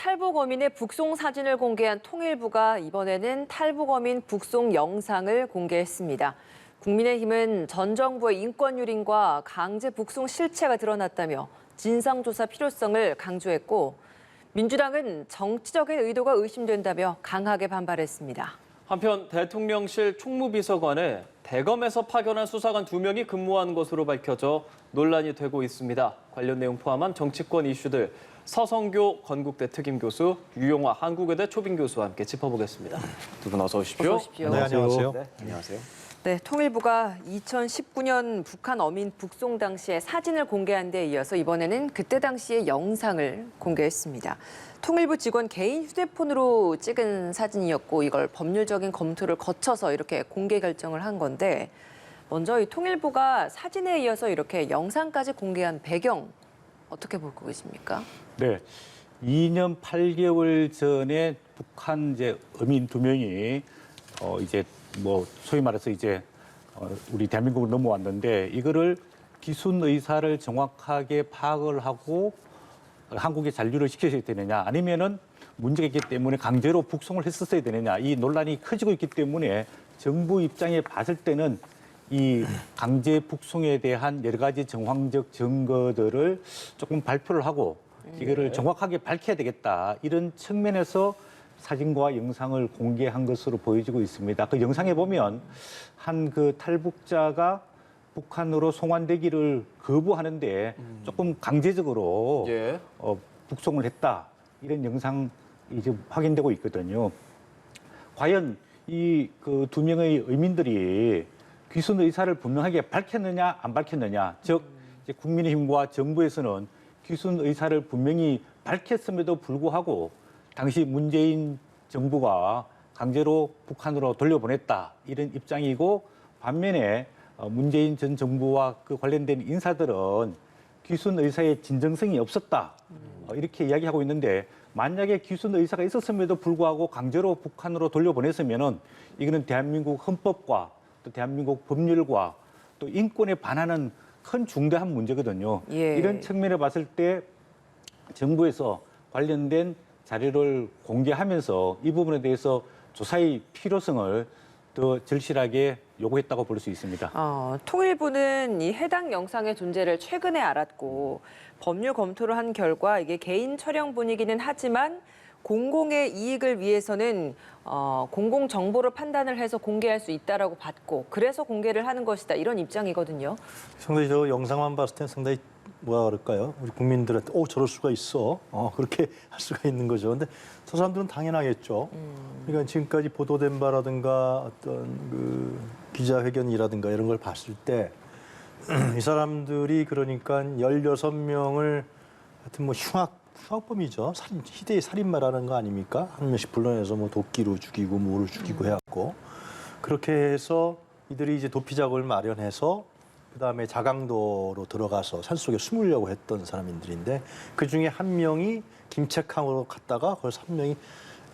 탈북어민의 북송 사진을 공개한 통일부가 이번에는 탈북어민 북송 영상을 공개했습니다. 국민의힘은 전 정부의 인권 유린과 강제 북송 실체가 드러났다며 진상조사 필요성을 강조했고, 민주당은 정치적인 의도가 의심된다며 강하게 반발했습니다. 한편 대통령실 총무비서관에 대검에서 파견한 수사관 2명이 근무한 것으로 밝혀져 논란이 되고 있습니다. 관련 내용 포함한 정치권 이슈들 서성교 건국대 특임교수, 유용화 한국외대 초빙교수와 함께 짚어보겠습니다. 두 분 어서 오십시오. 어서 오십시오. 네, 안녕하세요. 네, 안녕하세요. 네, 통일부가 2019년 북한 어민 북송 당시의 사진을 공개한 데 이어서 이번에는 그때 당시의 영상을 공개했습니다. 통일부 직원 개인 휴대폰으로 찍은 사진이었고, 이걸 법률적인 검토를 거쳐서 이렇게 공개 결정을 한 건데, 먼저 이 통일부가 사진에 이어서 이렇게 영상까지 공개한 배경 어떻게 보고 계십니까? 네, 2년 8개월 전에 북한 어민 2명이 이제 소위 말해서 우리 대한민국으로 넘어왔는데, 이거를 기순 의사를 정확하게 파악을 하고 한국에 잔류를 시켜야 되느냐, 아니면은 문제가 있기 때문에 강제로 북송을 했었어야 되느냐, 이 논란이 커지고 있기 때문에 정부 입장에 봤을 때는 이 강제 북송에 대한 여러 가지 정황적 증거들을 조금 발표를 하고 이거를 정확하게 밝혀야 되겠다, 이런 측면에서 사진과 영상을 공개한 것으로 보여지고 있습니다. 그 영상에 보면 한 그 탈북자가 북한으로 송환되기를 거부하는데 조금 강제적으로 북송을 했다, 이런 영상이 지금 확인되고 있거든요. 과연 이 그 2명의 의민들이 귀순 의사를 분명하게 밝혔느냐 안 밝혔느냐, 즉 이제 국민의힘과 정부에서는 귀순 의사를 분명히 밝혔음에도 불구하고 당시 문재인 정부가 강제로 북한으로 돌려보냈다, 이런 입장이고, 반면에 문재인 전 정부와 그 관련된 인사들은 귀순 의사의 진정성이 없었다, 이렇게 이야기하고 있는데, 만약에 귀순 의사가 있었음에도 불구하고 강제로 북한으로 돌려보냈으면은 이거는 대한민국 헌법과 또 대한민국 법률과 또 인권에 반하는 큰 중대한 문제거든요. 이런 측면에 봤을 때 정부에서 관련된 자료를 공개하면서 이 부분에 대해서 조사의 필요성을 더 절실하게 요구했다고 볼 수 있습니다. 통일부는 이 해당 영상의 존재를 최근에 알았고, 법률 검토를 한 결과 이게 개인 촬영 분이기는 하지만 공공의 이익을 위해서는 공공 정보를 판단을 해서 공개할 수 있다라고 봤고, 그래서 공개를 하는 것이다, 이런 입장이거든요. 상당히 저 영상만 봤을 땐 상당히 뭐라 그럴까요? 우리 국민들한테 저럴 수가 있어. 그렇게 할 수가 있는 거죠. 근데 저 사람들은 당연하겠죠. 그러니까 지금까지 보도된 바라든가 어떤 그 기자회견이라든가 이런 걸 봤을 때 이 사람들이 그러니까 16명을 하여튼 흉악범이죠. 희대의 살인마라는 거 아닙니까? 한 명씩 불러내서 도끼로 죽이고 뭐로 죽이고 해갖고, 그렇게 해서 이들이 이제 도피 작업을 마련해서 그다음에 자강도로 들어가서 산속에 숨으려고 했던 사람들인데, 그중에 한 명이 김책항으로 갔다가 거기서 한 명이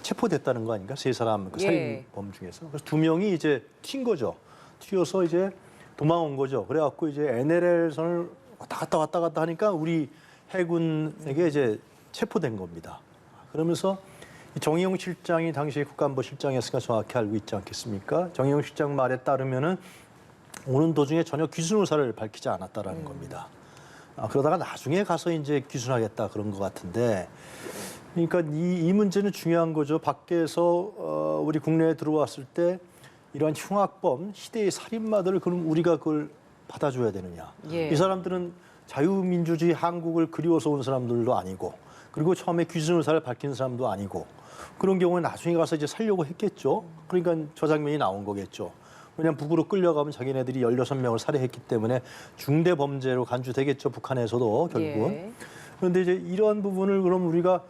체포됐다는 거 아닌가? 3사람 그 살인범 중에서. 그래서 2명이 이제 튄 거죠. 튀어서 이제 도망온 거죠. 그래갖고 이제 NLL선을 왔다 갔다 하니까 우리 해군에게 이제 체포된 겁니다. 그러면서 정의용 실장이 당시에 국가안보실장이었으니까 정확히 알고 있지 않겠습니까? 정의용 실장 말에 따르면은 오는 도중에 전혀 귀순 의사를 밝히지 않았다라는 겁니다. 그러다가 나중에 가서 이제 귀순하겠다 그런 것 같은데, 그러니까 이 문제는 중요한 거죠. 밖에서 우리 국내에 들어왔을 때 이러한 흉악범, 희대의 살인마들을 그럼 우리가 그걸 받아줘야 되느냐? 이 사람들은 자유민주주의 한국을 그리워서 온 사람들도 아니고, 그리고 처음에 귀순 의사를 밝힌 사람도 아니고, 그런 경우에 나중에 가서 이제 살려고 했겠죠. 그러니까 저 장면이 나온 거겠죠. 왜냐하면 북으로 끌려가면 자기네들이 16명을 살해했기 때문에 중대 범죄로 간주되겠죠, 북한에서도 결국은. 그런데 이제 이러한 부분을 그럼 우리가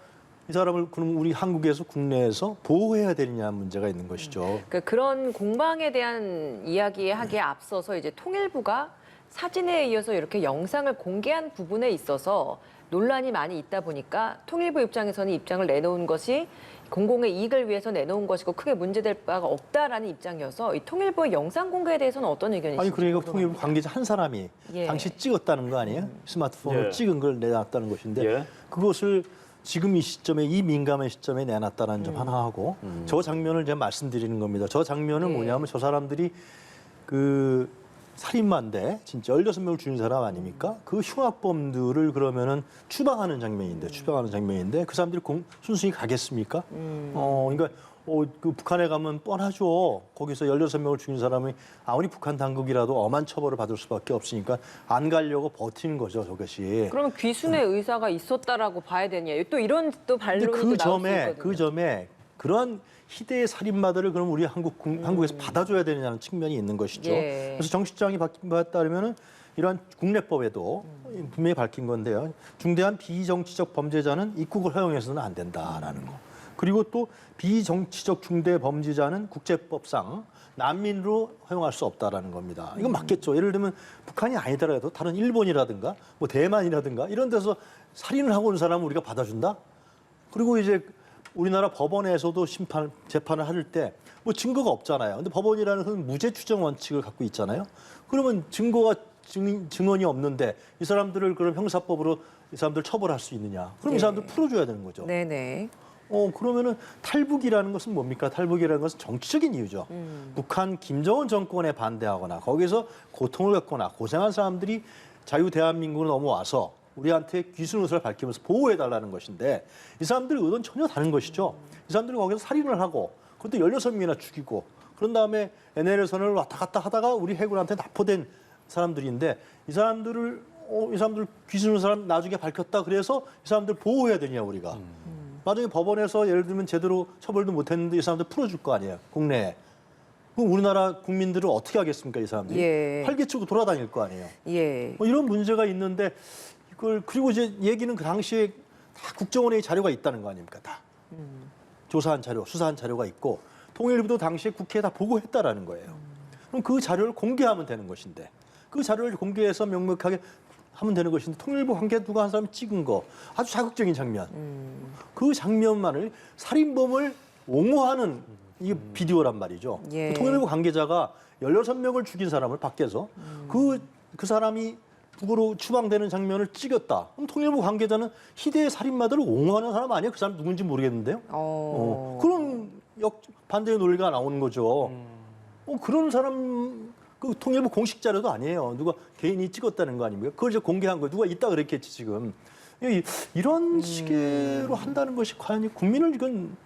이 사람을 그럼 우리 한국에서 국내에서 보호해야 되느냐 문제가 있는 것이죠. 그러니까 그런 공방에 대한 이야기하기에 앞서서 이제 통일부가 사진에 이어서 이렇게 영상을 공개한 부분에 있어서 논란이 많이 있다 보니까 통일부 입장에서는 입장을 내놓은 것이 공공의 이익을 위해서 내놓은 것이고 크게 문제될 바가 없다라는 입장이어서 이 통일부의 영상 공개에 대해서는 어떤 의견이신지? 아니 그러니까 통일부 관계자 한 사람이 당시 찍었다는 거 아니에요? 스마트폰으로 찍은 걸 내놨다는 것인데 그것을 지금 이 시점에 이 민감한 시점에 내놨다는 점 하나 하고 저 장면을 제가 말씀드리는 겁니다. 저 장면은 네. 뭐냐면 저 사람들이 그 살인마인데 진짜 16명을 죽인 사람 아닙니까? 그 흉악범들을 그러면은 추방하는 장면인데 그 사람들이 순순히 가겠습니까? 그러니까 그 북한에 가면 뻔하죠. 거기서 16명을 죽인 사람이 아무리 북한 당국이라도 엄한 처벌을 받을 수밖에 없으니까 안 가려고 버티는 거죠, 저것이. 그러면 귀순의 의사가 있었다라고 봐야 되냐? 또 이런 또 근데 반론이 또 나올 수 있거든요. 그 점에 그러한 희대의 살인마들을 그럼 우리 한국에서 받아줘야 되느냐는 측면이 있는 것이죠. 예. 그래서 정 실장이 밝힌 바에 따르면은 이러한 국내법에도 분명히 밝힌 건데요. 중대한 비정치적 범죄자는 입국을 허용해서는 안 된다라는 거. 그리고 또 비정치적 중대 범죄자는 국제법상 난민으로 허용할 수 없다라는 겁니다. 이건 맞겠죠. 예를 들면 북한이 아니더라도 다른 일본이라든가 뭐 대만이라든가 이런 데서 살인을 하고 온 사람을 우리가 받아준다? 그리고 이제 우리나라 법원에서도 재판을 할 때 뭐 증거가 없잖아요. 근데 법원이라는 건 무죄 추정 원칙을 갖고 있잖아요. 그러면 증거가 증언이 없는데 이 사람들을 그럼 형사법으로 이 사람들 처벌할 수 있느냐? 그럼 네. 이 사람들 풀어줘야 되는 거죠. 네네. 그러면은 탈북이라는 것은 뭡니까? 탈북이라는 것은 정치적인 이유죠. 북한 김정은 정권에 반대하거나 거기서 고통을 겪거나 고생한 사람들이 자유 대한민국으로 넘어와서 우리한테 귀순 의사를 밝히면서 보호해달라는 것인데 이 사람들의 의도는 전혀 다른 것이죠. 이 사람들이 거기서 살인을 하고 그것도 16명이나 죽이고 그런 다음에 NLL선을 왔다 갔다 하다가 우리 해군한테 납포된 사람들인데 이 사람들 귀순 사람 나중에 밝혔다 그래서 이 사람들 보호해야 되냐 우리가. 나중에 법원에서 예를 들면 제대로 처벌도 못했는데 이 사람들 풀어줄 거 아니에요 국내에. 그럼 우리나라 국민들은 어떻게 하겠습니까 이 사람들이? 예. 활개치고 돌아다닐 거 아니에요. 예. 뭐 이런 문제가 있는데 이걸 그리고 이제 얘기는 그 당시에 다 국정원의 자료가 있다는 거 아닙니까 다. 조사한 자료, 수사한 자료가 있고 통일부도 당시에 국회에 다 보고했다라는 거예요. 그럼 그 자료를 공개하면 되는 것인데 그 자료를 공개해서 명백하게 하면 되는 것인데 통일부 관계 누가 한 사람 찍은 거 아주 자극적인 장면. 그 장면만을 살인범을 옹호하는 이게 비디오란 말이죠. 예. 통일부 관계자가 16명을 죽인 사람을 밖에서 그 사람이 북으로 추방되는 장면을 찍었다. 그럼 통일부 관계자는 희대의 살인마들을 옹호하는 사람 아니에요? 그 사람 누군지 모르겠는데요. 그런 반대의 논리가 나오는 거죠. 그런 사람 그 통일부 공식 자료도 아니에요. 누가 개인이 찍었다는 거 아닙니까? 그걸 이제 공개한 거예요. 누가 있다 그랬겠지 지금. 이런 식으로 한다는 것이 과연 국민을 이건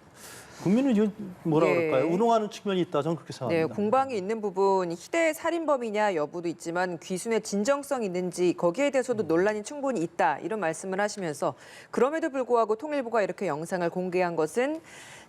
뭐라 예. 그럴까요? 운용하는 측면이 있다. 저는 그렇게 네, 생각합니다. 공방이 있는 부분 희대의 살인범이냐 여부도 있지만 귀순의 진정성이 있는지 거기에 대해서도 논란이 충분히 있다 이런 말씀을 하시면서 그럼에도 불구하고 통일부가 이렇게 영상을 공개한 것은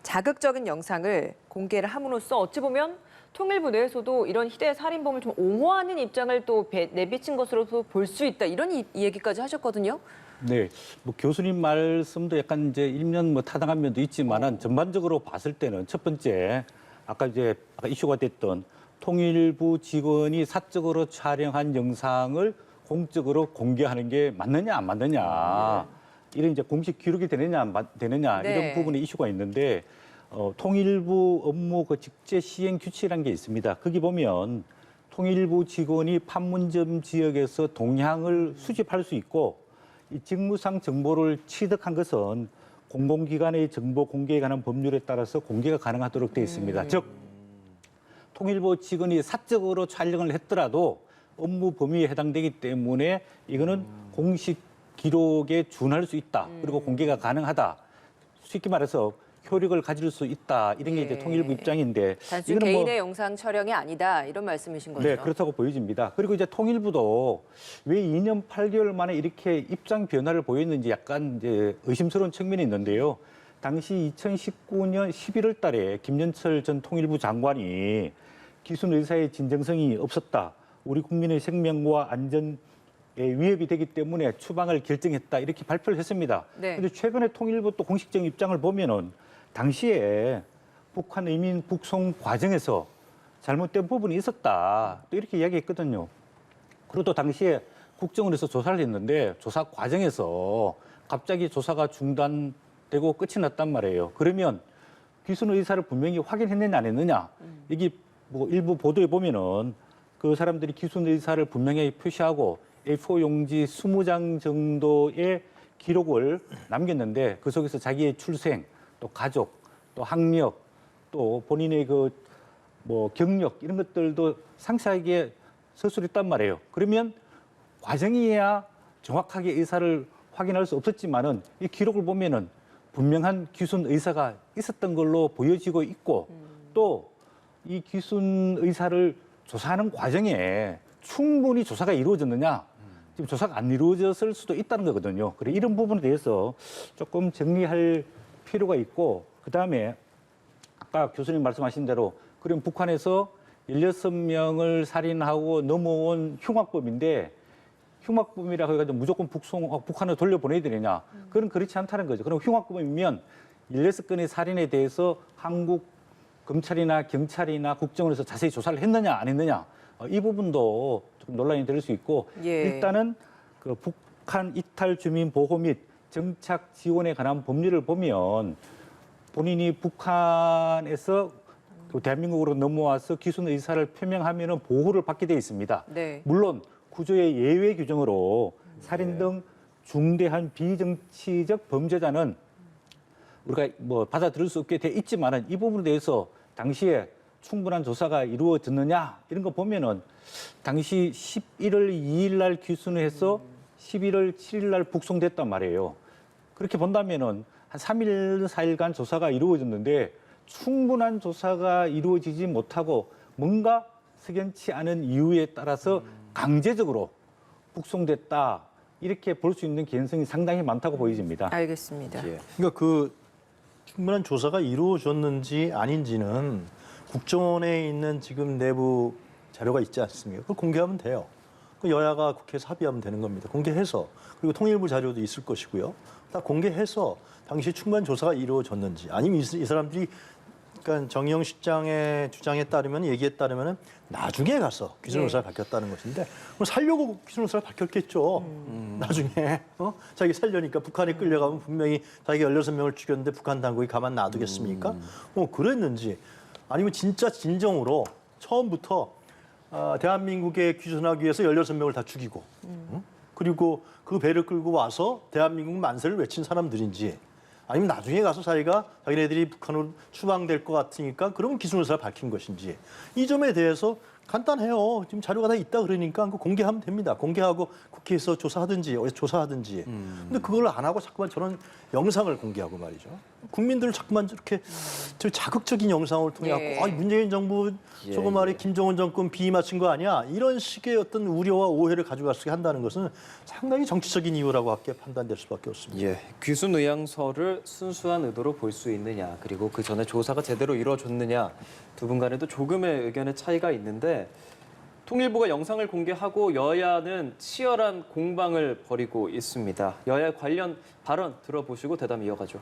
자극적인 영상을 공개를 함으로써 어찌 보면 통일부 내에서도 이런 희대의 살인범을 좀 옹호하는 입장을 또 내비친 것으로도 볼 수 있다 이런 이 얘기까지 하셨거든요. 네, 뭐 교수님 말씀도 약간 이제 일면 뭐 타당한 면도 있지만은 전반적으로 봤을 때는 첫 번째 아까 이슈가 됐던 통일부 직원이 사적으로 촬영한 영상을 공적으로 공개하는 게 맞느냐 안 맞느냐 이런 이제 공식 기록이 되느냐 안 되느냐 네. 이런 부분에 이슈가 있는데 통일부 업무 그 직제 시행 규칙이라는 게 있습니다. 거기 보면 통일부 직원이 판문점 지역에서 동향을 수집할 수 있고 이 직무상 정보를 취득한 것은 공공기관의 정보 공개에 관한 법률에 따라서 공개가 가능하도록 되어 있습니다. 즉 통일부 직원이 사적으로 촬영을 했더라도 업무 범위에 해당되기 때문에 이거는 공식 기록에 준할 수 있다. 그리고 공개가 가능하다. 쉽게 말해서 효력을 가질 수 있다. 이런 게 이제 통일부 입장인데 단순 이거는 개인의 영상 촬영이 아니다 이런 말씀이신 거죠. 네, 그렇다고 보여집니다. 그리고 이제 통일부도 왜 2년 8개월 만에 이렇게 입장 변화를 보였는지 약간 이제 의심스러운 측면이 있는데요. 당시 2019년 11월 달에 김연철 전 통일부 장관이 귀순 의사의 진정성이 없었다. 우리 국민의 생명과 안전에 위협이 되기 때문에 추방을 결정했다. 이렇게 발표를 했습니다. 그런데 네. 최근에 통일부 또 공식적인 입장을 보면은 당시에 북한 이민 북송 과정에서 잘못된 부분이 있었다. 또 이렇게 이야기했거든요. 그리고 또 당시에 국정원에서 조사를 했는데 조사 과정에서 갑자기 조사가 중단되고 끝이 났단 말이에요. 그러면 귀순 의사를 분명히 확인했느냐 안 했느냐. 이게 뭐 일부 보도에 보면은 그 사람들이 귀순 의사를 분명히 표시하고 A4 용지 20장 정도의 기록을 남겼는데 그 속에서 자기의 출생, 또 가족, 또 학력, 또 본인의 그 뭐 경력 이런 것들도 상세하게 서술했단 말이에요. 그러면 과정이야 정확하게 의사를 확인할 수 없었지만은 이 기록을 보면은 분명한 귀순 의사가 있었던 걸로 보여지고 있고 또 이 귀순 의사를 조사하는 과정에 충분히 조사가 이루어졌느냐 지금 조사가 안 이루어졌을 수도 있다는 거거든요. 그래 이런 부분에 대해서 조금 정리할 필요가 있고 그다음에 아까 교수님 말씀하신 대로 그럼 북한에서 16명을 살인하고 넘어온 흉악범인데 흉악범이라고 해가지고 무조건 북한으로 돌려보내야 되느냐? 그건 그렇지 않다는 거죠. 그럼 흉악범이면 16건의 살인에 대해서 한국 검찰이나 경찰이나 국정원에서 자세히 조사를 했느냐 안 했느냐 이 부분도 조금 논란이 될 수 있고 예. 일단은 그 북한 이탈 주민 보호 및 정착 지원에 관한 법률을 보면 본인이 북한에서 대한민국으로 넘어와서 귀순 의사를 표명하면은 보호를 받게 돼 있습니다. 네. 물론 구조의 예외 규정으로 살인 등 중대한 비정치적 범죄자는 우리가 뭐 받아들일 수 없게 돼 있지만은 이 부분에 대해서 당시에 충분한 조사가 이루어졌느냐 이런 거 보면은 당시 11월 2일 날 귀순을 해서 11월 7일 날 북송됐단 말이에요. 그렇게 본다면은 한 3일, 4일간 조사가 이루어졌는데 충분한 조사가 이루어지지 못하고 뭔가 석연치 않은 이유에 따라서 강제적으로 북송됐다. 이렇게 볼 수 있는 개연성이 상당히 많다고 보여집니다. 알겠습니다. 예. 그러니까 그 충분한 조사가 이루어졌는지 아닌지는 국정원에 있는 지금 내부 자료가 있지 않습니까? 그걸 공개하면 돼요. 그 여야가 국회에서 합의하면 되는 겁니다. 공개해서 그리고 통일부 자료도 있을 것이고요. 다 공개해서 당시 충분한 조사가 이루어졌는지 아니면 이 사람들이 그러니까 정의용 실장의 주장에 따르면 얘기에 따르면 나중에 가서 귀순 의사를 밝혔다는 것인데 그럼 살려고 귀순 의사를 밝혔겠죠. 나중에 자기 살려니까 북한에 끌려가면 분명히 자기가 16명을 죽였는데 북한 당국이 가만 놔두겠습니까? 그랬는지 아니면 진짜 진정으로 처음부터 대한민국에 귀순하기 위해서 16명을 다 죽이고 그리고 그 배를 끌고 와서 대한민국 만세를 외친 사람들인지 아니면 나중에 가서 자기네들이 북한으로 추방될 것 같으니까 그러면 귀순 의사를 밝힌 것인지 이 점에 대해서 간단해요. 지금 자료가 다 있다 그러니까 그거 공개하면 됩니다. 공개하고 국회에서 조사하든지 어디서 조사하든지. 근데 그걸 안 하고 자꾸만 저런 영상을 공개하고 말이죠. 국민들을 자꾸만 이렇게 저 자극적인 영상을 통해 갖고 예. 문재인 정부 저거 말이 김정은 정권 비맞춘 거 아니야? 이런 식의 어떤 우려와 오해를 가져갈 수 있게 한다는 것은 상당히 정치적인 이유라고 할게 판단될 수밖에 없습니다. 예, 귀순 의향서를 순수한 의도로 볼 수 있느냐, 그리고 그 전에 조사가 제대로 이루어졌느냐, 두 분 간에도 조금의 의견의 차이가 있는데 통일부가 영상을 공개하고 여야는 치열한 공방을 벌이고 있습니다. 여야 관련 발언 들어보시고 대담 이어가죠.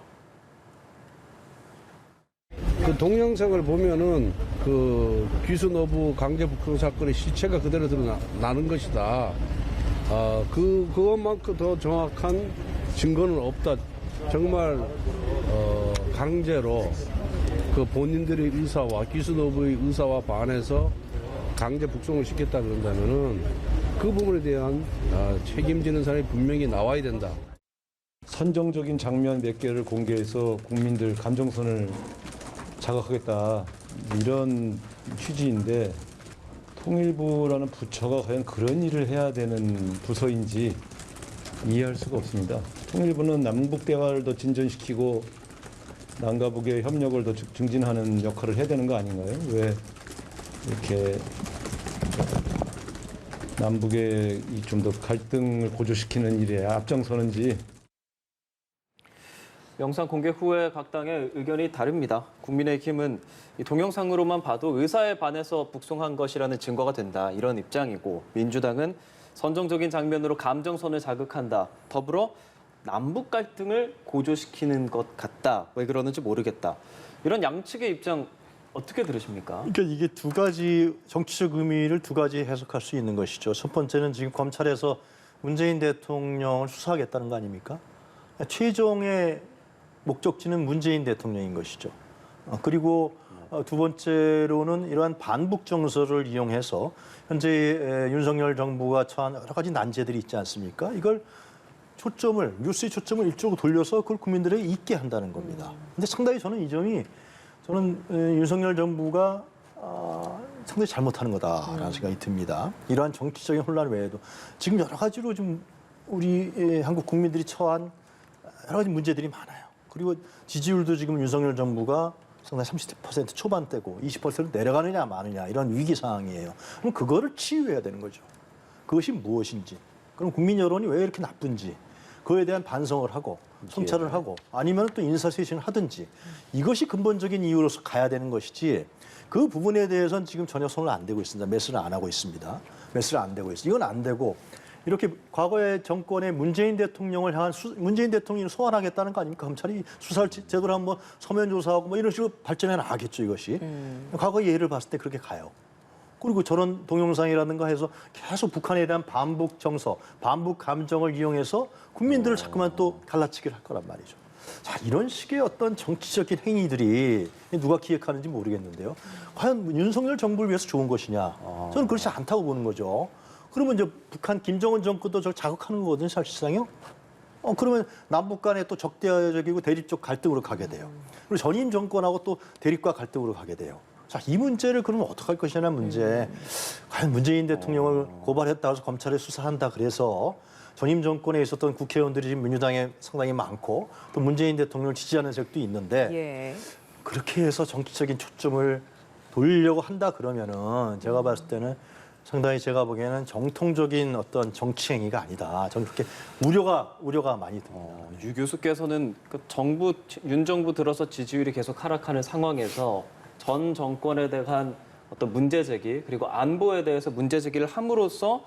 그 동영상을 보면은 그 귀순 어부 강제 북송 사건의 실체가 그대로 드러나는 것이다. 그것만큼 더 정확한 증거는 없다. 정말 강제로 그 본인들의 의사와 귀순 어부의 의사와 반해서 강제 북송을 시켰다 그런다면은 그 부분에 대한 책임지는 사람이 분명히 나와야 된다. 선정적인 장면 몇 개를 공개해서 국민들 감정선을 자극하겠다 이런 취지인데 통일부라는 부처가 과연 그런 일을 해야 되는 부서인지 이해할 수가 없습니다. 통일부는 남북 대화를 더 진전시키고 남과 북의 협력을 더 증진하는 역할을 해야 되는 거 아닌가요? 왜 이렇게 남북의 좀 더 갈등을 고조시키는 일에 앞장서는지. 영상 공개 후에 각 당의 의견이 다릅니다. 국민의힘은 이 동영상으로만 봐도 의사에 반해서 북송한 것이라는 증거가 된다, 이런 입장이고, 민주당은 선정적인 장면으로 감정선을 자극한다, 더불어 남북 갈등을 고조시키는 것 같다, 왜 그러는지 모르겠다, 이런 양측의 입장 어떻게 들으십니까? 그러니까 이게 두 가지 정치적 의미를 두 가지 해석할 수 있는 것이죠. 첫 번째는 지금 검찰에서 문재인 대통령을 수사하겠다는 거 아닙니까? 최종의 목적지는 문재인 대통령인 것이죠. 그리고 두 번째로는 이러한 반북 정서를 이용해서 현재 윤석열 정부가 처한 여러 가지 난제들이 있지 않습니까? 이걸 초점을 뉴스의 초점을 이쪽으로 돌려서 그걸 국민들에게 잊게 한다는 겁니다. 근데 상당히 저는 이 점이 윤석열 정부가 상당히 잘못하는 거다라는 생각이 듭니다. 이러한 정치적인 혼란 외에도 지금 여러 가지로 좀 우리 한국 국민들이 처한 여러 가지 문제들이 많아요. 그리고 지지율도 지금 윤석열 정부가 상당히 30% 초반대고 20% 내려가느냐 마느냐 이런 위기 상황이에요. 그럼 그거를 치유해야 되는 거죠. 그것이 무엇인지. 그럼 국민 여론이 왜 이렇게 나쁜지. 그거에 대한 반성을 하고 성찰을 하고 아니면 또 인사쇄신을 하든지 이것이 근본적인 이유로서 가야 되는 것이지 그 부분에 대해서는 지금 전혀 손을 안 대고 있습니다. 매스를 안 하고 있습니다. 매스를 안 대고 있어요. 이건 안 되고 이렇게 과거의 정권의 문재인 대통령을 향한 문재인 대통령을 소환하겠다는 거 아닙니까? 검찰이 수사를 제대로 한번 서면 조사하고 뭐 이런 식으로 발전해 나가겠죠, 이것이. 과거의 예를 봤을 때 그렇게 가요. 그리고 저런 동영상이라든가 해서 계속 북한에 대한 반북 정서, 반북 감정을 이용해서 국민들을 자꾸만 또 갈라치기를 할 거란 말이죠. 자, 이런 식의 어떤 정치적인 행위들이 누가 기획하는지 모르겠는데요. 과연 윤석열 정부를 위해서 좋은 것이냐? 저는 그렇지 않다고 보는 거죠. 그러면 이제 북한 김정은 정권도 저를 자극하는 거거든요, 사실상요. 그러면 남북 간에 또 적대적이고 대립적 갈등으로 가게 돼요. 그리고 전임 정권하고 또 대립과 갈등으로 가게 돼요. 자, 이 문제를 그러면 어떻게 할 것이냐는 문제. 과연 문재인 대통령을 고발했다고 해서 검찰에 수사한다 그래서 전임 정권에 있었던 국회의원들이 지금 민주당에 상당히 많고 또 문재인 대통령을 지지하는 세력도 있는데 예. 그렇게 해서 정치적인 초점을 돌리려고 한다 그러면은 제가 봤을 때는 상당히 제가 보기에는 정통적인 어떤 정치 행위가 아니다. 저는 그렇게 우려가 많이 듭니다. 유 교수께서는 그 윤 정부 들어서 지지율이 계속 하락하는 상황에서 전 정권에 대한 어떤 문제 제기 그리고 안보에 대해서 문제 제기를 함으로써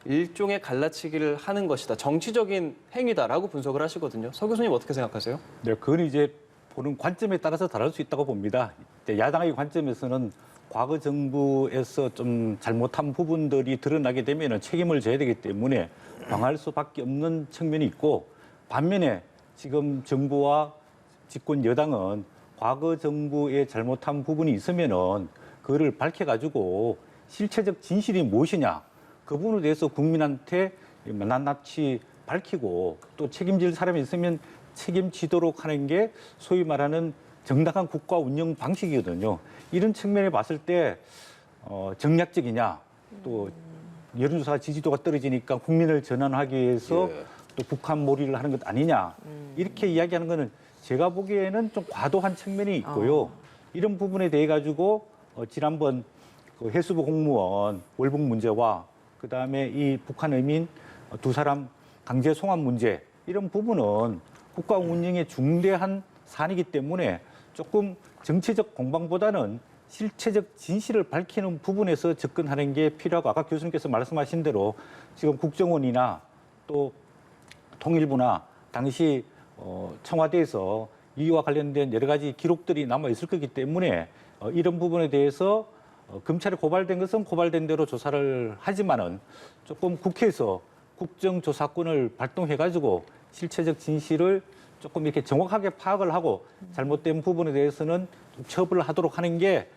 일종의 갈라치기를 하는 것이다. 정치적인 행위다라고 분석을 하시거든요. 서 교수님 어떻게 생각하세요? 네, 그건 이제 보는 관점에 따라서 다를 수 있다고 봅니다. 야당의 관점에서는 과거 정부에서 좀 잘못한 부분들이 드러나게 되면 책임을 져야 되기 때문에 방할 수밖에 없는 측면이 있고 반면에 지금 정부와 집권 여당은 과거 정부의 잘못한 부분이 있으면은 그거를 밝혀가지고 실체적 진실이 무엇이냐 그 부분에 대해서 국민한테 낱낱이 밝히고 또 책임질 사람이 있으면 책임지도록 하는 게 소위 말하는 정당한 국가 운영 방식이거든요. 이런 측면에 봤을 때 정략적이냐 또 여론조사 지지도가 떨어지니까 국민을 전환하기 위해서 또 북한 몰이를 하는 것 아니냐 이렇게 이야기하는 거는 제가 보기에는 좀 과도한 측면이 있고요. 이런 부분에 대해 가지고 지난번 그 해수부 공무원 월북 문제와 그다음에 이 북한 의민 두 사람 강제 송환 문제 이런 부분은 국가 운영의 중대한 사안이기 때문에 조금 정치적 공방보다는 실체적 진실을 밝히는 부분에서 접근하는 게 필요하고 아까 교수님께서 말씀하신 대로 지금 국정원이나 또 통일부나 당시 청와대에서 이와 관련된 여러 가지 기록들이 남아 있을 거기 때문에 이런 부분에 대해서 검찰에 고발된 것은 고발된 대로 조사를 하지만은 조금 국회에서 국정조사권을 발동해가지고 실체적 진실을 조금 이렇게 정확하게 파악을 하고 잘못된 부분에 대해서는 처벌을 하도록 하는 게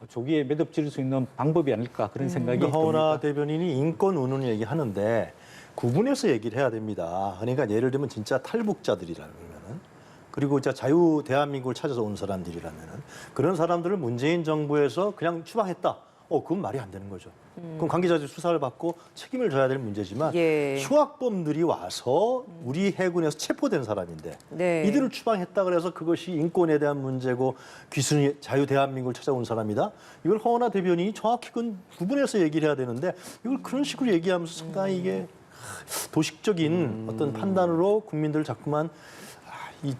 조기에 매듭질 수 있는 방법이 아닐까 그런 생각이 듭니다. 허은하 대변인이 인권 운운을 얘기하는데 구분해서 얘기를 해야 됩니다. 그러니까 예를 들면 진짜 탈북자들이라면은 그리고 진짜 자유 대한민국을 찾아서 온 사람들이라면은 그런 사람들을 문재인 정부에서 그냥 추방했다. 그건 말이 안 되는 거죠. 그럼 관계자들 수사를 받고 책임을 져야 될 문제지만 예. 수학범들이 와서 우리 해군에서 체포된 사람인데 네. 이들을 추방했다 그래서 그것이 인권에 대한 문제고 귀순이 자유 대한민국을 찾아온 사람이다. 이걸 허은하 대변인이 정확히 그건 구분해서 얘기를 해야 되는데 이걸 그런 식으로 얘기하면서 상당히 이게 도식적인 어떤 판단으로 국민들을 자꾸만 이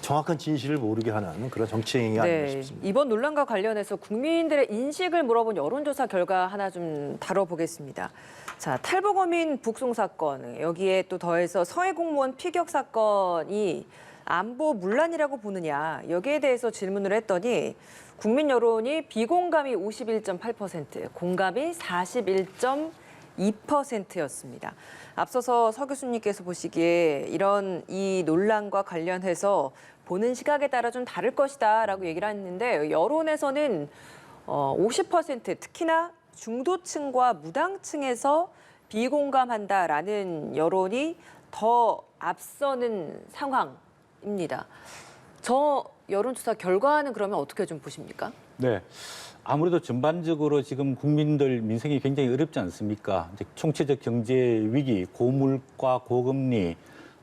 정확한 진실을 모르게 하는 그런 정치 행위가 아닌가 싶습니다. 이번 논란과 관련해서 국민들의 인식을 물어본 여론조사 결과 하나 좀 다뤄보겠습니다. 자, 탈북어민 북송 사건, 여기에 또 더해서 서해 공무원 피격 사건이 안보 문란이라고 보느냐, 여기에 대해서 질문을 했더니 국민 여론이 비공감이 51.8%, 공감이 41.2%였습니다. 앞서서 서 교수님께서 보시기에 이런 이 논란과 관련해서 보는 시각에 따라 좀 다를 것이다라고 얘기를 했는데 여론에서는 50% 특히나 중도층과 무당층에서 비공감한다라는 여론이 더 앞서는 상황입니다. 저 여론조사 결과는 그러면 어떻게 좀 보십니까? 네. 아무래도 전반적으로 지금 국민들 민생이 굉장히 어렵지 않습니까? 이제 총체적 경제 위기, 고물가, 고금리,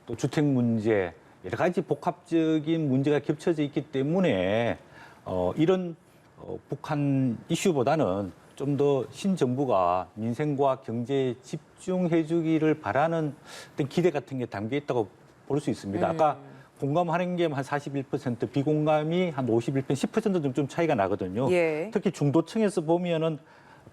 또 주택 문제, 여러 가지 복합적인 문제가 겹쳐져 있기 때문에 이런 북한 이슈보다는 좀 더 신정부가 민생과 경제에 집중해주기를 바라는 어떤 기대 같은 게 담겨 있다고 볼 수 있습니다. 아까 공감하는 게 한 41%, 비공감이 한 51%, 10% 정도 좀 차이가 나거든요. 예. 특히 중도층에서 보면은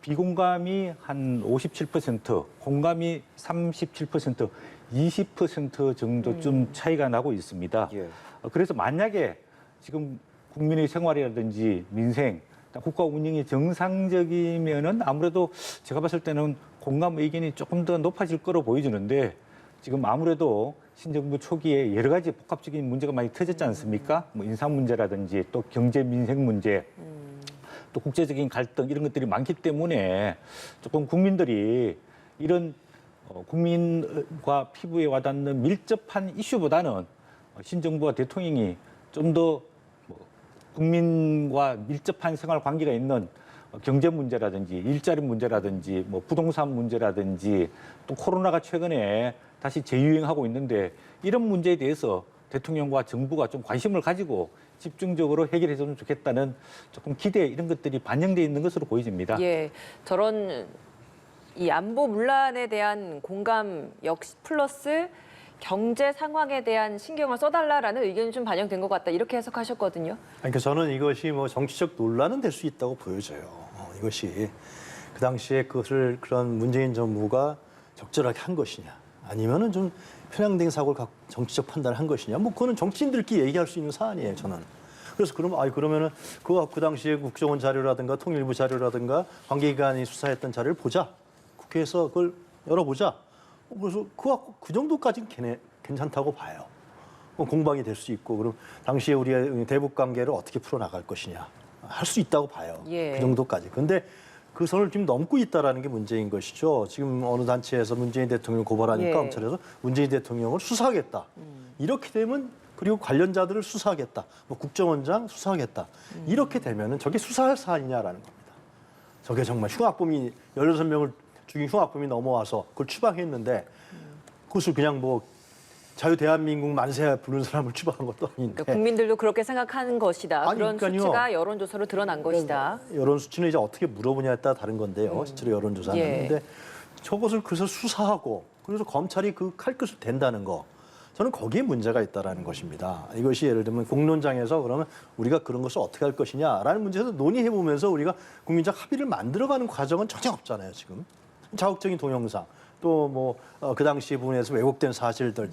비공감이 한 57%, 공감이 37%, 20% 정도 좀 차이가 나고 있습니다. 예. 그래서 만약에 지금 국민의 생활이라든지 민생, 국가 운영이 정상적이면은 아무래도 제가 봤을 때는 공감 의견이 조금 더 높아질 거로 보여지는데 지금 아무래도 신정부 초기에 여러 가지 복합적인 문제가 많이 터졌지 않습니까? 뭐 인사 문제라든지 또 경제 민생 문제, 또 국제적인 갈등 이런 것들이 많기 때문에 조금 국민들이 이런 국민과 피부에 와닿는 밀접한 이슈보다는 신정부와 대통령이 좀 더 국민과 밀접한 생활 관계가 있는 경제 문제라든지 일자리 문제라든지 뭐 부동산 문제라든지 또 코로나가 최근에 다시 재유행하고 있는데 이런 문제에 대해서 대통령과 정부가 좀 관심을 가지고 집중적으로 해결해줬으면 좋겠다는 조금 기대 이런 것들이 반영돼 있는 것으로 보여집니다. 예, 저런 이 안보 문란에 대한 공감 역시 플러스 경제 상황에 대한 신경을 써달라라는 의견이 좀 반영된 것 같다 이렇게 해석하셨거든요. 그러니까 저는 이것이 뭐 정치적 논란은 될 수 있다고 보여져요. 이것이 그 당시에 그것을 그런 문재인 정부가 적절하게 한 것이냐, 아니면은 좀 편향된 사고를 갖고 정치적 판단을 한 것이냐, 뭐 그거는 정치인들끼리 얘기할 수 있는 사안이에요, 저는. 그래서 그러면은 그 당시에 국정원 자료라든가 통일부 자료라든가 관계기관이 수사했던 자료를 보자, 국회에서 그걸 열어보자. 그래서 그 정도까지는 괜찮다고 봐요. 공방이 될 수 있고, 그럼 당시에 우리의 대북 관계를 어떻게 풀어나갈 것이냐 할 수 있다고 봐요. 예. 그 정도까지. 근데 그 선을 지금 넘고 있다라는 게 문제인 것이죠. 지금 어느 단체에서 문재인 대통령을 고발하니까 예. 검찰에서 문재인 대통령을 수사하겠다. 이렇게 되면 그리고 관련자들을 수사하겠다. 뭐 국정원장 수사하겠다. 이렇게 되면은 저게 수사할 사안이냐라는 겁니다. 저게 정말 흉악범이 16명을 죽인 흉악범이 넘어와서 그걸 추방했는데 그것을 그냥 뭐 자유 대한민국 만세 부르는 사람을 추방한 것도 아닌데. 그러니까 국민들도 그렇게 생각하는 것이다. 아니, 그런 그러니까요. 수치가 여론조사로 드러난 것이다. 여론 수치는 이제 어떻게 물어보냐에 따라 다른 건데요. 실제로 여론조사는. 예. 근데 저것을 그래서 수사하고 그래서 검찰이 그 칼끝을 댄다는 거. 저는 거기에 문제가 있다라는 것입니다. 이것이 예를 들면 공론장에서 그러면 우리가 그런 것을 어떻게 할 것이냐라는 문제에서 논의해 보면서 우리가 국민적 합의를 만들어가는 과정은 전혀 없잖아요. 지금 자극적인 동영상 또 뭐 그 당시 부분에서 왜곡된 사실들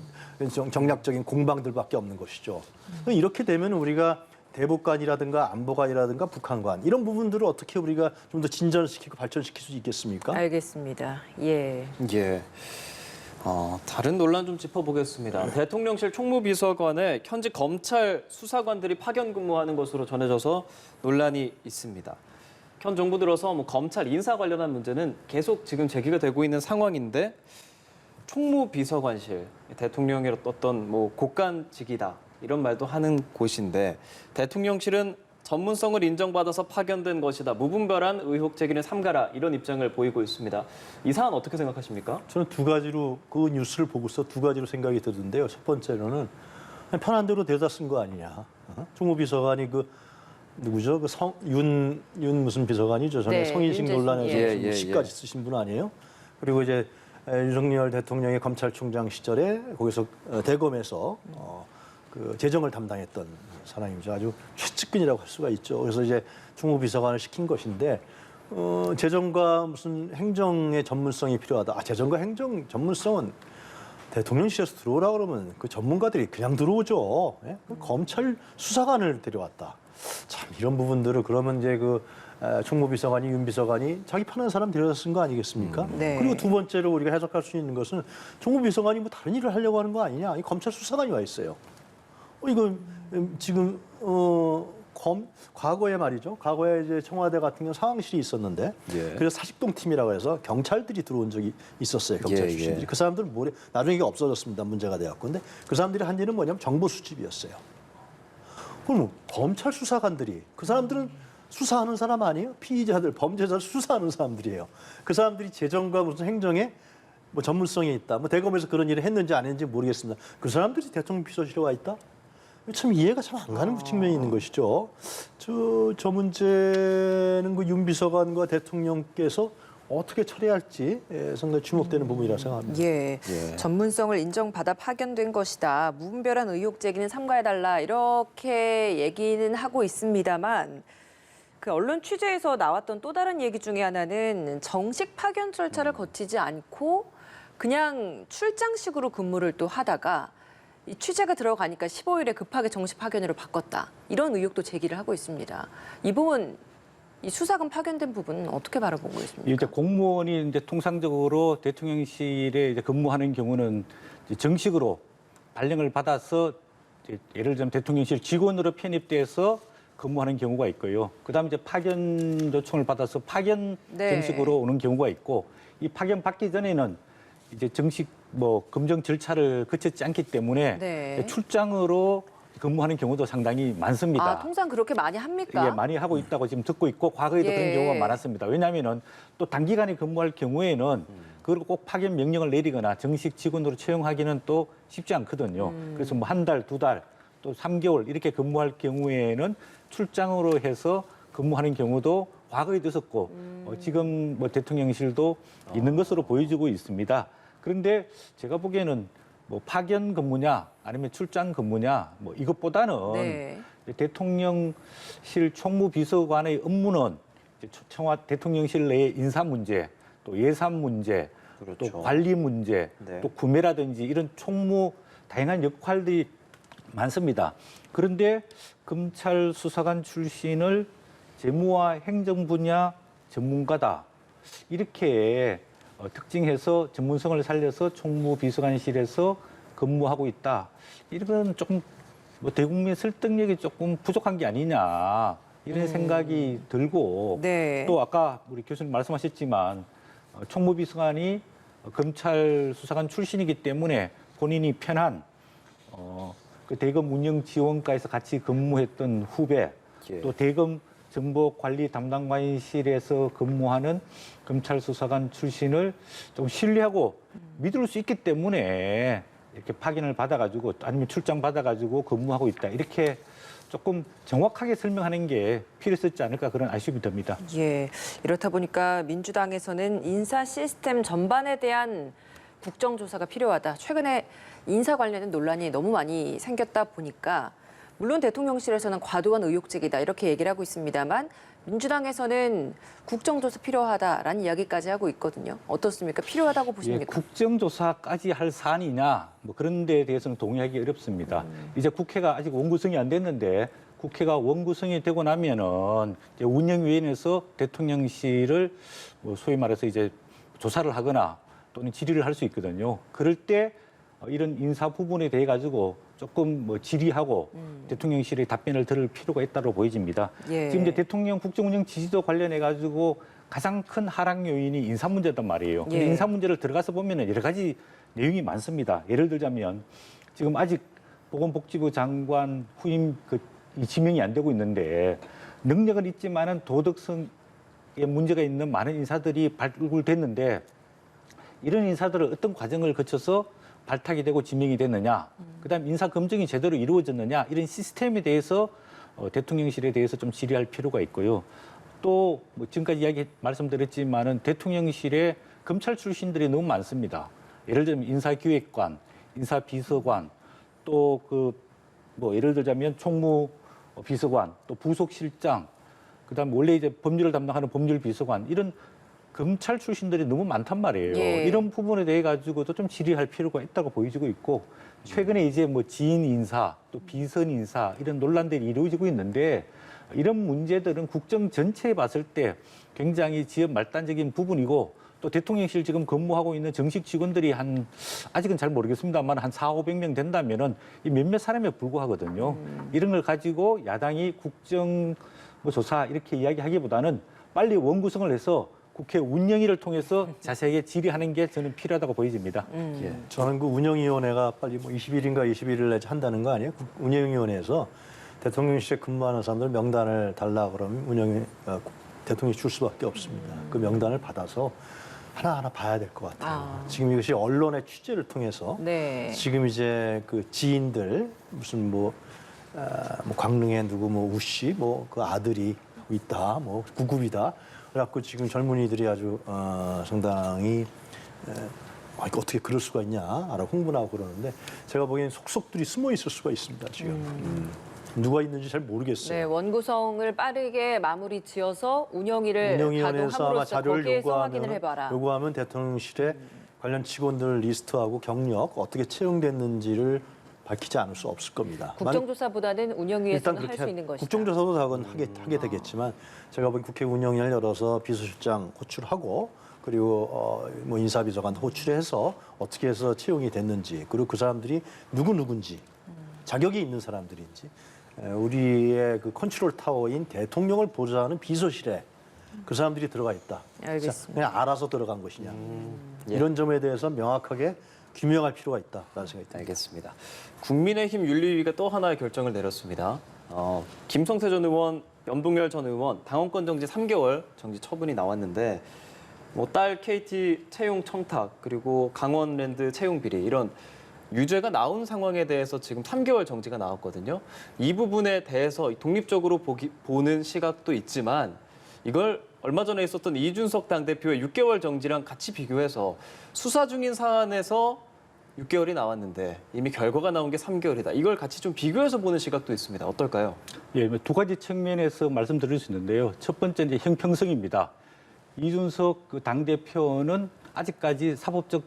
정략적인 공방들밖에 없는 것이죠. 이렇게 되면 우리가 대북관이라든가 안보관이라든가 북한관 이런 부분들을 어떻게 우리가 좀 더 진전시키고 발전시킬 수 있겠습니까? 알겠습니다. 예. 예. 다른 논란 좀 짚어보겠습니다. 대통령실 총무비서관에 현직 검찰 수사관들이 파견 근무하는 것으로 전해져서 논란이 있습니다. 현 정부 들어서 뭐 검찰 인사 관련한 문제는 계속 지금 제기가 되고 있는 상황인데 총무비서관실, 대통령의 어떤 뭐 고관직이다 이런 말도 하는 곳인데 대통령실은 전문성을 인정받아서 파견된 것이다. 무분별한 의혹 제기는 삼가라 이런 입장을 보이고 있습니다. 이 사안 어떻게 생각하십니까? 저는 두 가지로 그 뉴스를 보고서 두 가지로 생각이 드는데요. 첫 번째로는 그냥 편한 대로 대다 쓴 거 아니냐. 총무비서관이 그 누구죠? 그 윤 무슨 비서관이죠? 전에 네, 성인식 윤재신, 논란에서 예. 시까지 쓰신 분 아니에요? 그리고 이제 윤석열 대통령의 검찰총장 시절에 거기서 대검에서 그 재정을 담당했던 사람이죠. 아주 최측근이라고 할 수가 있죠. 그래서 이제 총무비서관을 시킨 것인데 재정과 무슨 행정의 전문성이 필요하다. 재정과 행정 전문성은 대통령실에서 들어오라 그러면 그 전문가들이 그냥 들어오죠. 예? 검찰 수사관을 데려왔다. 참 이런 부분들을 그러면 이제 그 총무비서관이 윤 비서관이 자기 편한 사람 데려다 쓴 거 아니겠습니까? 네. 그리고 두 번째로 우리가 해석할 수 있는 것은 총무비서관이 뭐 다른 일을 하려고 하는 거 아니냐? 이 검찰 수사관이 와 있어요. 이거 지금 과거에 말이죠. 과거에 이제 청와대 같은 경우 상황실이 있었는데 예. 그래서 사직동 팀이라고 해서 경찰들이 들어온 적이 있었어요. 경찰 예, 출신들이. 예. 그 사람들은 나중에 이게 없어졌습니다. 문제가 되었고. 근데 그 사람들이 한 일은 뭐냐면 정보 수집이었어요. 그럼 검찰 수사관들이 그 사람들은 수사하는 사람 아니에요? 피의자들, 범죄자를 수사하는 사람들이에요. 그 사람들이 재정과 무슨 행정에 뭐 전문성이 있다. 뭐 대검에서 그런 일을 했는지 안 했는지 모르겠습니다. 그 사람들이 대통령 비서실에 와 있다? 참 이해가 잘 안 가는 측면이 있는 것이죠. 저 문제는 그 윤 비서관과 대통령께서 어떻게 처리할지 상당히 주목되는 부분이라고 생각합니다. 예. 예. 전문성을 인정받아 파견된 것이다. 무분별한 의혹 제기는 삼가해달라. 이렇게 얘기는 하고 있습니다만 그 언론 취재에서 나왔던 또 다른 얘기 중에 하나는 정식 파견 절차를 거치지 않고 그냥 출장식으로 근무를 또 하다가 이 취재가 들어가니까 15일에 급하게 정식 파견으로 바꿨다. 이런 의혹도 제기를 하고 있습니다. 이 부분, 이 수사관 파견된 부분은 어떻게 바라보고 있습니까? 이제 공무원이 이제 통상적으로 대통령실에 이제 근무하는 경우는 이제 정식으로 발령을 받아서 이제 예를 들면 대통령실 직원으로 편입돼서 근무하는 경우가 있고요. 그다음에 이제 파견 요청을 받아서 파견 네. 정식으로 오는 경우가 있고 이 파견 받기 전에는 이제 정식 뭐 검증 절차를 거쳤지 않기 때문에 네. 출장으로 근무하는 경우도 상당히 많습니다. 아, 통상 그렇게 많이 합니까? 예, 많이 하고 있다고 지금 듣고 있고 과거에도 예. 그런 경우가 많았습니다. 왜냐하면은 또 단기간에 근무할 경우에는 그걸 꼭 파견 명령을 내리거나 정식 직원으로 채용하기는 또 쉽지 않거든요. 그래서 뭐 한 달, 두 달, 또 3개월 이렇게 근무할 경우에는 출장으로 해서 근무하는 경우도 과거에도 있었고 지금 뭐 대통령실도 있는 것으로 보여지고 있습니다. 그런데 제가 보기에는 뭐 파견 근무냐 아니면 출장 근무냐 뭐 이것보다는 네. 대통령실 총무비서관의 업무는 이제 대통령실 내의 인사 문제, 또 예산 문제, 그렇죠. 또 관리 문제, 네. 또 구매라든지 이런 총무 다양한 역할들이 많습니다. 그런데 검찰 수사관 출신을 재무와 행정 분야 전문가다 이렇게 특징해서 전문성을 살려서 총무비서관실에서 근무하고 있다. 이런 조금 뭐 대국민 설득력이 조금 부족한 게 아니냐 이런 생각이 들고 네. 또 아까 우리 교수님 말씀하셨지만 총무비서관이 검찰 수사관 출신이기 때문에 본인이 편한 그 대검 운영지원과에서 같이 근무했던 후배 예. 또 대검 정보관리 담당관실에서 근무하는 검찰 수사관 출신을 좀 신뢰하고 믿을 수 있기 때문에 이렇게 파견을 받아가지고 아니면 출장 받아가지고 근무하고 있다. 이렇게 조금 정확하게 설명하는 게 필요했지 않을까 그런 아쉬움이 듭니다. 예. 이렇다 보니까 민주당에서는 인사 시스템 전반에 대한 국정조사가 필요하다. 최근에 인사 관련된 논란이 너무 많이 생겼다 보니까 물론 대통령실에서는 과도한 의혹 제기다 이렇게 얘기를 하고 있습니다만 민주당에서는 국정조사 필요하다라는 이야기까지 하고 있거든요. 어떻습니까? 필요하다고 예, 보십니까? 국정조사까지 할 사안이냐 뭐 그런 데에 대해서는 동의하기 어렵습니다. 이제 국회가 아직 원구성이 안 됐는데 국회가 원구성이 되고 나면은 이제 운영위원회에서 대통령실을 뭐 소위 말해서 이제 조사를 하거나 또는 질의를 할 수 있거든요. 그럴 때 이런 인사 부분에 대해 가지고 조금 뭐 질의하고 대통령실의 답변을 들을 필요가 있다고 보여집니다. 예. 지금 이제 대통령 국정운영 지지도 관련해 가지고 가장 큰 하락 요인이 인사 문제단 말이에요. 근데 예. 인사 문제를 들어가서 보면은 여러 가지 내용이 많습니다. 예를 들자면 지금 아직 보건복지부 장관 후임 이 지명이 안 되고 있는데 능력은 있지만은 도덕성에 문제가 있는 많은 인사들이 발굴됐는데 이런 인사들을 어떤 과정을 거쳐서 발탁이 되고 지명이 됐느냐, 그다음 인사 검증이 제대로 이루어졌느냐 이런 시스템에 대해서 대통령실에 대해서 좀 질의할 필요가 있고요. 또 뭐 지금까지 말씀드렸지만은 대통령실에 검찰 출신들이 너무 많습니다. 예를 들면 인사기획관, 인사비서관, 또 뭐 예를 들자면 총무비서관, 또 부속실장, 그다음 원래 이제 법률을 담당하는 법률비서관 이런 검찰 출신들이 너무 많단 말이에요. 예. 이런 부분에 대해 가지고도 좀 질의할 필요가 있다고 보여지고 있고 최근에 이제 뭐 지인 인사 또 비선 인사 이런 논란들이 이루어지고 있는데 이런 문제들은 국정 전체에 봤을 때 굉장히 지연 말단적인 부분이고 또 대통령실 지금 근무하고 있는 정식 직원들이 아직은 잘 모르겠습니다만 한 400~500명 된다면은 이 몇몇 사람에 불과하거든요. 이런 걸 가지고 야당이 국정 조사 이렇게 이야기하기보다는 빨리 원구성을 해서 국회 운영위를 통해서 자세하게 질의하는 게 저는 필요하다고 보여집니다. 예. 저는 그 운영위원회가 빨리 뭐 20일인가 21일에 한다는 거 아니에요? 그 운영위원회에서 대통령실에 근무하는 사람들 명단을 달라 그러면 대통령이 줄 수밖에 없습니다. 그 명단을 받아서 하나하나 봐야 될 것 같아요. 지금 이것이 언론의 취재를 통해서 네. 지금 이제 그 지인들 무슨 뭐 광릉에 누구 뭐 우씨 뭐 그 아들이 있다 뭐 구급이다 그래갖고 지금 젊은이들이 아주 상당히 어떻게 그럴 수가 있냐라고 홍보하고 그러는데 제가 보기엔 속속들이 숨어 있을 수가 있습니다 지금. 누가 있는지 잘 모르겠어요. 네, 원구성을 빠르게 마무리 지어서 운영위를 운영위원회에서 아마 가동함으로써 자료를 거기에서 확인을 해봐라. 요구하면 대통령실에 관련 직원들 리스트하고 경력 어떻게 채용됐는지를 밝히지 않을 수 없을 겁니다. 국정조사보다는 운영위에서는 할 수 있는 것이다. 국정조사도 하게 되겠지만 제가 보기 국회 운영위를 열어서 비서실장 호출하고 그리고 뭐 인사비서관 호출해서 어떻게 해서 채용이 됐는지 그리고 그 사람들이 누군지 자격이 있는 사람들인지 우리의 그 컨트롤 타워인 대통령을 보좌하는 비서실에 그 사람들이 들어가 있다. 알겠습니다. 그냥 알아서 들어간 것이냐. 이런 점에 대해서 명확하게 규명할 필요가 있다라는 생각이 듭니다. 알겠습니다. 국민의힘 윤리위가 또 하나의 결정을 내렸습니다. 김성태 전 의원, 염동열 전 의원 당원권 정지 3개월 정지 처분이 나왔는데 뭐 딸 KT 채용 청탁 그리고 강원랜드 채용 비리 이런 유죄가 나온 상황에 대해서 지금 3개월 정지가 나왔거든요. 이 부분에 대해서 독립적으로 보는 시각도 있지만 이걸 얼마 전에 있었던 이준석 당대표의 6개월 정지랑 같이 비교해서 수사 중인 사안에서 6개월이 나왔는데 이미 결과가 나온 게 3개월이다. 이걸 같이 좀 비교해서 보는 시각도 있습니다. 어떨까요? 예, 두 가지 측면에서 말씀드릴 수 있는데요. 첫 번째 이제 형평성입니다. 이준석 그 당대표는 아직까지 사법적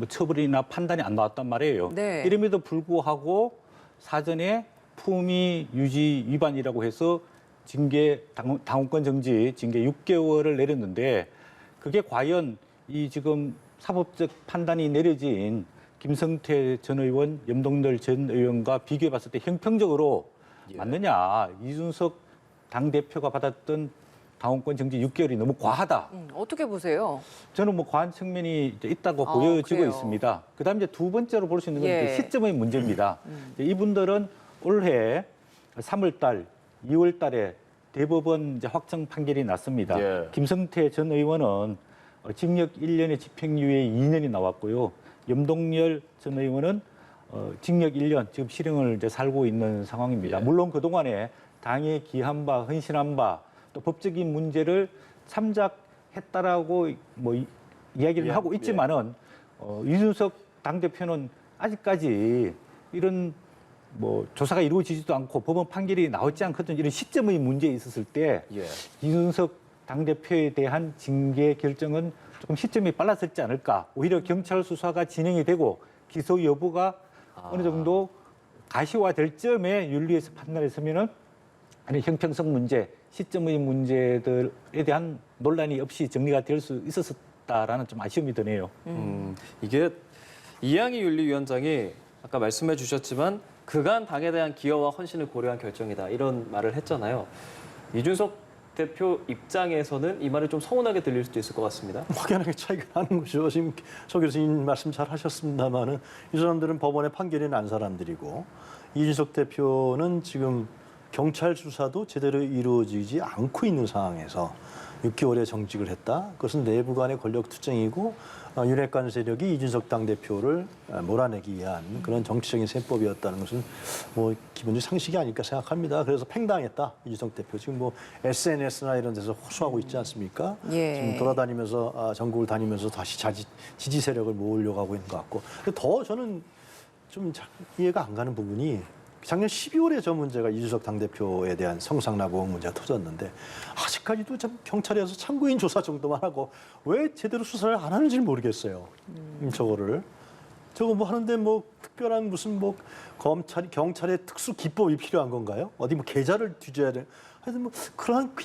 처벌이나 판단이 안 나왔단 말이에요. 네. 이름에도 불구하고 사전에 품위 유지 위반이라고 해서 당원권 정지 징계 6개월을 내렸는데 그게 과연 이 지금 사법적 판단이 내려진 김성태 전 의원, 염동열 전 의원과 비교해 봤을 때 형평적으로 맞느냐. 이준석 당대표가 받았던 당원권 정지 6개월이 너무 과하다. 어떻게 보세요? 저는 뭐 과한 측면이 이제 있다고 아, 보여지고 그래요? 있습니다. 그다음 이제 두 번째로 볼 수 있는 건 예. 이제 시점의 문제입니다. 이분들은 올해 3월달, 2월달에 대법원 이제 확정 판결이 났습니다. 예. 김성태 전 의원은 징역 1년에 집행유예 2년이 나왔고요. 염동열 전 의원은 징역 1년 지금 실형을 이제 살고 있는 상황입니다. 예. 물론 그 동안에 당에 기한 바, 헌신한 바, 또 법적인 문제를 참작했다라고 뭐 이야기를 예, 하고 있지만은 이준석 당대표는 아직까지 이런 뭐 조사가 이루어지지도 않고 법원 판결이 나오지 않거든 이런 시점의 문제에 있었을 때 예. 이준석 당대표에 대한 징계 결정은 조금 시점이 빨랐었지 않을까. 오히려 경찰 수사가 진행이 되고 기소 여부가 어느 정도 가시화될 점에 윤리에서 판단했으면은 아니 형평성 문제, 시점의 문제들에 대한 논란이 없이 정리가 될 수 있었다라는 좀 아쉬움이 드네요. 이게 이양희 윤리위원장이 아까 말씀해 주셨지만 그간 당에 대한 기여와 헌신을 고려한 결정이다 이런 말을 했잖아요. 이준석 대표 입장에서는 이 말이 좀 서운하게 들릴 수도 있을 것 같습니다. 확연하게 차이가 나는 거죠. 지금 서 교수님 말씀 잘 하셨습니다만은 이 사람들은 법원의 판결이 난 사람들이고 이준석 대표는 지금 경찰 수사도 제대로 이루어지지 않고 있는 상황에서 6개월의 정직을 했다. 그것은 내부 간의 권력 투쟁이고 윤핵관 세력이 이준석 당대표를 몰아내기 위한 그런 정치적인 셈법이었다는 것은 뭐 기본적인 상식이 아닐까 생각합니다. 그래서 팽당했다. 이준석 대표. 지금 뭐 SNS나 이런 데서 호소하고 있지 않습니까? 예. 지금 돌아다니면서 전국을 다니면서 다시 지지 세력을 모으려고 하고 있는 것 같고. 더 저는 좀 이해가 안 가는 부분이 작년 12월에 저 문제가 이준석 당대표에 대한 성상납 의혹 문제가 터졌는데 아직까지도 참 경찰에서 참고인 조사 정도만 하고 왜 제대로 수사를 안 하는지 모르겠어요. 저거를. 저거 뭐 하는데 뭐 특별한 무슨 뭐 경찰의 특수 기법이 필요한 건가요? 어디 뭐 계좌를 뒤져야 돼? 하여튼 뭐 그러한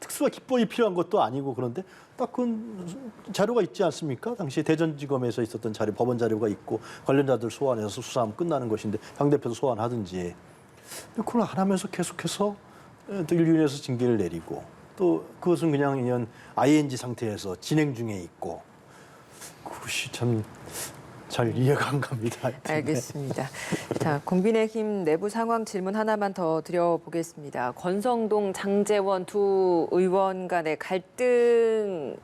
특수한 기법이 필요한 것도 아니고 그런데 딱 그 자료가 있지 않습니까? 당시 대전지검에서 있었던 자료, 법원 자료가 있고 관련자들 소환해서 수사하면 끝나는 것인데 당 대표도 소환하든지 그걸 안 하면서 계속해서 또 인류위에서 징계를 내리고 또 그것은 그냥 ING 상태에서 진행 중에 있고 그것이 참 잘 이해가 안 갑니다. 하여튼. 알겠습니다. 자, 국민의힘 내부 상황 질문 하나만 더 드려보겠습니다. 권성동, 장제원 두 의원 간의 갈등설이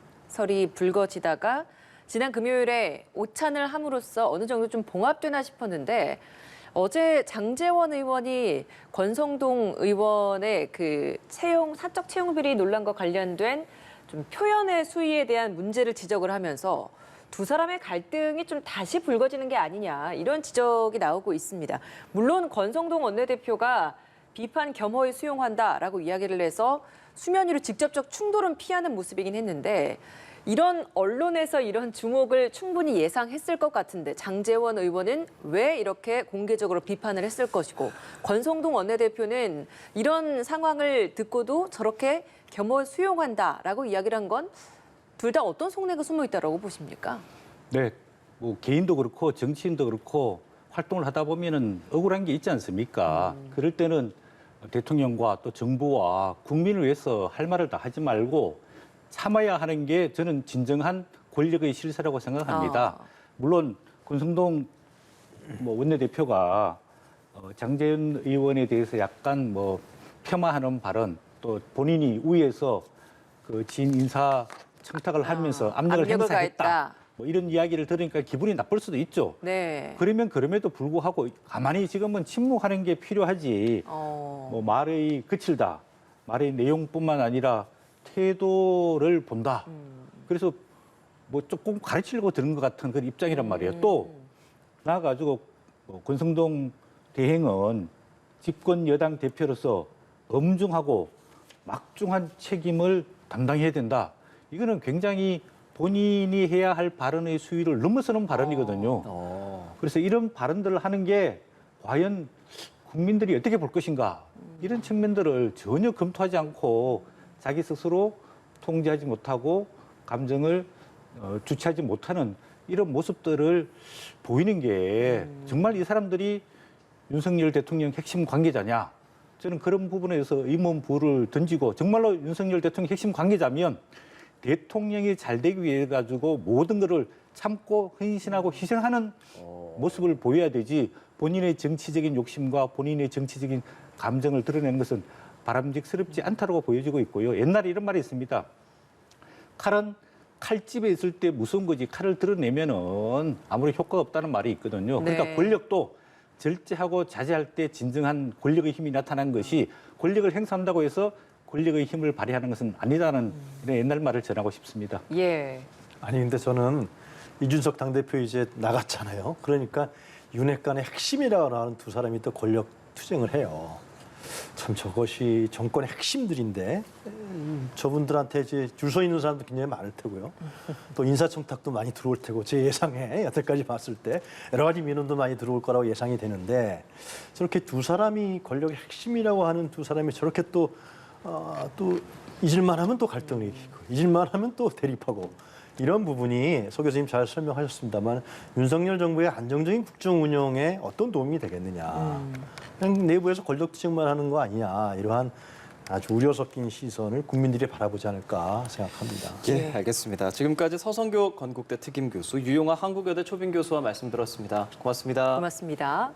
불거지다가 지난 금요일에 오찬을 함으로써 어느 정도 좀 봉합되나 싶었는데 어제 장제원 의원이 권성동 의원의 그 사적 채용 비리 논란과 관련된 좀 표현의 수위에 대한 문제를 지적을 하면서 두 사람의 갈등이 좀 다시 불거지는 게 아니냐 이런 지적이 나오고 있습니다. 물론 권성동 원내대표가 비판 겸허히 수용한다라고 이야기를 해서 수면 위로 직접적 충돌은 피하는 모습이긴 했는데 이런 언론에서 이런 주목을 충분히 예상했을 것 같은데 장제원 의원은 왜 이렇게 공개적으로 비판을 했을 것이고 권성동 원내대표는 이런 상황을 듣고도 저렇게 겸허히 수용한다라고 이야기를 한 건 둘 다 어떤 속내가 숨어 있다라고 보십니까? 네, 뭐 개인도 그렇고 정치인도 그렇고 활동을 하다 보면은 억울한 게 있지 않습니까? 그럴 때는 대통령과 또 정부와 국민을 위해서 할 말을 다 하지 말고 참아야 하는 게 저는 진정한 권력의 실세라고 생각합니다. 물론 권성동 원내대표가 장제원 의원에 대해서 약간 폄하하는 발언 또 본인이 위에서 그 진 인사 청탁을 하면서 압력을 행사했다. 가했다. 뭐 이런 이야기를 들으니까 기분이 나쁠 수도 있죠. 네. 그러면 그럼에도 불구하고 가만히 지금은 침묵하는 게 필요하지. 뭐 말의 그칠다. 말의 내용뿐만 아니라 태도를 본다. 그래서 뭐 조금 가르치려고 드는 것 같은 그런 입장이란 말이에요. 또 나가지고 권성동 대행은 집권 여당 대표로서 엄중하고 막중한 책임을 담당해야 된다. 이거는 굉장히 본인이 해야 할 발언의 수위를 넘어서는 발언이거든요. 그래서 이런 발언들을 하는 게 과연 국민들이 어떻게 볼 것인가 이런 측면들을 전혀 검토하지 않고 자기 스스로 통제하지 못하고 감정을 주체하지 못하는 이런 모습들을 보이는 게 정말 이 사람들이 윤석열 대통령 핵심 관계자냐 저는 그런 부분에서 의문부를 던지고 정말로 윤석열 대통령 핵심 관계자면 대통령이 잘 되기 위해 가지고 모든 것을 참고 헌신하고 희생하는 모습을 보여야 되지 본인의 정치적인 욕심과 본인의 정치적인 감정을 드러내는 것은 바람직스럽지 않다고 보여지고 있고요. 옛날에 이런 말이 있습니다. 칼은 칼집에 있을 때 무서운 거지 칼을 드러내면은 아무리 효과가 없다는 말이 있거든요. 그러니까 네. 권력도 절제하고 자제할 때 진정한 권력의 힘이 나타난 것이 권력을 행사한다고 해서 권력의 힘을 발휘하는 것은 아니다는 이런 옛날 말을 전하고 싶습니다. 예. 아니 근데 저는 이준석 당대표 이제 나갔잖아요. 그러니까 윤핵관의 핵심이라고 하는 두 사람이 또 권력 투쟁을 해요. 참 저것이 정권의 핵심들인데 저분들한테 이제 줄 서 있는 사람도 굉장히 많을 테고요. 또 인사청탁도 많이 들어올 테고 제 예상에 여태까지 봤을 때 여러 가지 민원도 많이 들어올 거라고 예상이 되는데 저렇게 두 사람이 권력의 핵심이라고 하는 두 사람이 저렇게 또 잊을만 하면 또 갈등을 일으키고 잊을만 하면 또 대립하고 이런 부분이 서 교수님 잘 설명하셨습니다만 윤석열 정부의 안정적인 국정 운영에 어떤 도움이 되겠느냐. 그냥 내부에서 권력 투쟁만 하는 거 아니냐. 이러한 아주 우려 섞인 시선을 국민들이 바라보지 않을까 생각합니다. 예, 알겠습니다. 지금까지 서성교 건국대 특임교수, 유용하 한국여대 초빙교수와 말씀 들었습니다. 고맙습니다. 고맙습니다.